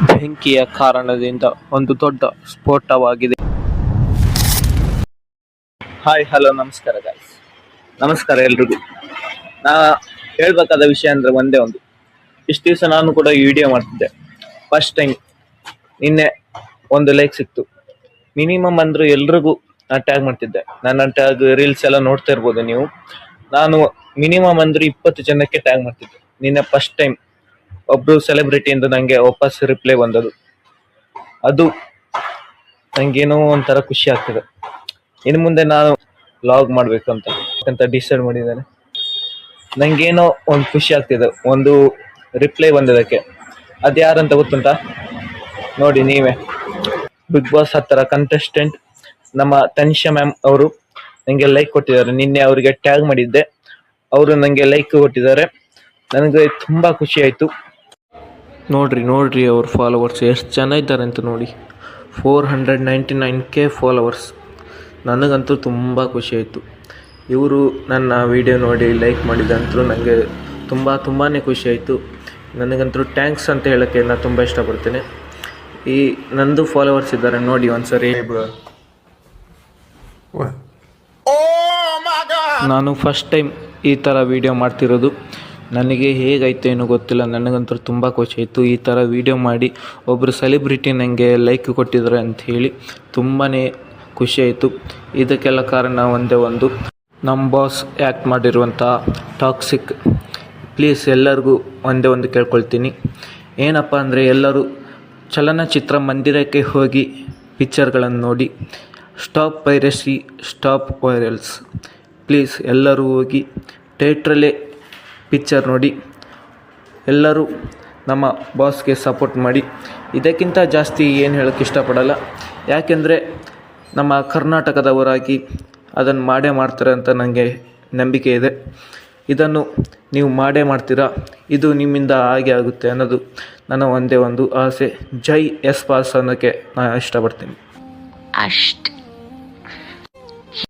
ಬೆಂಕಿಯ ಕಾರಣದಿಂದ ಒಂದು ದೊಡ್ಡ ಸ್ಫೋಟವಾಗಿದೆ. ಹಾಯ್ ಹಲೋ ನಮಸ್ಕಾರ ಗಾಯ್ಸ್, ನಮಸ್ಕಾರ ಎಲ್ರಿಗೂ. ನಾ ಹೇಳ್ಬೇಕಾದ ವಿಷಯ ಅಂದ್ರೆ ಒಂದೇ ಒಂದು. ಇಷ್ಟು ದಿವಸ ನಾನು ಕೂಡ ಈ ವಿಡಿಯೋ ಮಾಡ್ತಿದ್ದೆ. ಫಸ್ಟ್ ಟೈಮ್ ನಿನ್ನೆ ಒಂದು ಲೈಕ್ ಸಿಕ್ತು. ಮಿನಿಮಮ್ ಅಂದ್ರೂ ಎಲ್ರಿಗೂ ನಾ ಟ್ಯಾಗ್ ಮಾಡ್ತಿದ್ದೆ. ನನ್ನ ಟ್ಯಾಗ್ ರೀಲ್ಸ್ ಎಲ್ಲ ನೋಡ್ತಾ ಇರ್ಬೋದು ನೀವು. ನಾನು ಮಿನಿಮಮ್ ಅಂದ್ರೆ 20 ಜನಕ್ಕೆ ಟ್ಯಾಗ್ ಮಾಡ್ತಿದ್ದೆ. ನಿನ್ನೆ ಫಸ್ಟ್ ಟೈಮ್ ಒಬ್ರು ಸೆಲೆಬ್ರಿಟಿಯಿಂದ ನಂಗೆ ವಾಪಸ್ ರಿಪ್ಲೈ ಬಂದದು. ಅದು ನಂಗೇನೋ ಒಂಥರ ಖುಷಿ ಆಗ್ತದೆ. ಇನ್ನು ಮುಂದೆ ನಾನು ವ್ಲಾಗ್ ಮಾಡ್ಬೇಕಂತ ಡಿಸೈಡ್ ಮಾಡಿದ್ದೇನೆ. ನಂಗೇನೋ ಒಂದು ಖುಷಿ ಆಗ್ತಿದೆ ಒಂದು ರಿಪ್ಲೈ ಬಂದಿದ್ದಕ್ಕೆ. ಅದು ಯಾರಂತ ಗೊತ್ತುಂಟಾ? ನೋಡಿ ನೀವೇ. ಬಿಗ್ ಬಾಸ್ 10 ಕಂಟೆಸ್ಟೆಂಟ್ ನಮ್ಮ ತನಿಷಾ ಮ್ಯಾಮ್ ಅವರು ನನಗೆ ಲೈಕ್ ಕೊಟ್ಟಿದ್ದಾರೆ. ನಿನ್ನೆ ಅವರಿಗೆ ಟ್ಯಾಗ್ ಮಾಡಿದ್ದೆ, ಅವರು ನನಗೆ ಲೈಕ್ ಕೊಟ್ಟಿದ್ದಾರೆ. ನನಗೆ ತುಂಬಾ ಖುಷಿ ಆಯಿತು. ನೋಡ್ರಿ ಅವ್ರ ಫಾಲೋವರ್ಸ್ ಎಷ್ಟು ಜನ ಇದ್ದಾರೆ ಅಂತ ನೋಡಿ. 499K followers. ನನಗಂತೂ ತುಂಬ ಖುಷಿ ಆಯಿತು. ಇವರು ನನ್ನ ವಿಡಿಯೋ ನೋಡಿ ಲೈಕ್ ಮಾಡಿದಂತೂ ನನಗೆ ತುಂಬಾ ಖುಷಿ ಆಯಿತು. ನನಗಂತೂ ಥ್ಯಾಂಕ್ಸ್ ಅಂತ ಹೇಳೋಕ್ಕೆ ನಾನು ತುಂಬ ಇಷ್ಟಪಡ್ತೇನೆ. ಈ ನಂದು ಫಾಲೋವರ್ಸ್ ಇದ್ದಾರೆ ನೋಡಿ ಒಂದ್ಸರಿ. ನಾನು ಫಸ್ಟ್ ಟೈಮ್ ಈ ಥರ ವಿಡಿಯೋ ಮಾಡ್ತಿರೋದು. ನನಗೆ ಹೇಗಾಯ್ತು ಏನೋ ಗೊತ್ತಿಲ್ಲ, ನನಗಂತೂ ತುಂಬ ಖುಷಿ ಆಯಿತು. ಈ ಥರ ವಿಡಿಯೋ ಮಾಡಿ ಒಬ್ಬರು ಸೆಲೆಬ್ರಿಟಿ ನನಗೆ ಲೈಕ್ ಕೊಟ್ಟಿದ್ದಾರೆ ಅಂತ ಹೇಳಿ ತುಂಬಾ ಖುಷಿ ಆಯಿತು. ಇದಕ್ಕೆಲ್ಲ ಕಾರಣ ಒಂದೇ ಒಂದು, ನಮ್ಮ ಬಾಸ್ ಆ್ಯಕ್ಟ್ ಮಾಡಿರುವಂಥ ಟಾಕ್ಸಿಕ್. ಪ್ಲೀಸ್ ಎಲ್ಲರಿಗೂ ಒಂದೇ ಒಂದು ಕೇಳ್ಕೊಳ್ತೀನಿ, ಏನಪ್ಪ ಅಂದರೆ ಎಲ್ಲರೂ ಚಲನಚಿತ್ರ ಮಂದಿರಕ್ಕೆ ಹೋಗಿ ಪಿಕ್ಚರ್ಗಳನ್ನು ನೋಡಿ. Stop piracy, stop virals. Please ಎಲ್ಲರೂ ಹೋಗಿ ಥಿಯೇಟ್ರಲ್ಲೇ ಪಿಕ್ಚರ್ ನೋಡಿ. ಎಲ್ಲರೂ ನಮ್ಮ ಬಾಸ್ಗೆ ಸಪೋರ್ಟ್ ಮಾಡಿ. ಇದಕ್ಕಿಂತ ಜಾಸ್ತಿ ಏನು ಹೇಳೋಕ್ಕೆ ಇಷ್ಟಪಡಲ್ಲ. ಯಾಕೆಂದರೆ ನಮ್ಮ ಕರ್ನಾಟಕದವರಾಗಿ ಅದನ್ನು ಮಾಡೇ ಮಾಡ್ತಾರೆ ಅಂತ ನನಗೆ ನಂಬಿಕೆ ಇದೆ. ಇದನ್ನು ನೀವು ಮಾಡೇ ಮಾಡ್ತೀರಾ, ಇದು ನಿಮ್ಮಿಂದ ಹಾಗೆ ಆಗುತ್ತೆ ಅನ್ನೋದು ನನ್ನ ಒಂದೇ ಒಂದು ಆಸೆ. ಜೈ ಎಸ್ ಪಾಸ್ ಅನ್ನೋಕ್ಕೆ ನಾನು ಇಷ್ಟಪಡ್ತೀನಿ. ಅಷ್ಟೇ.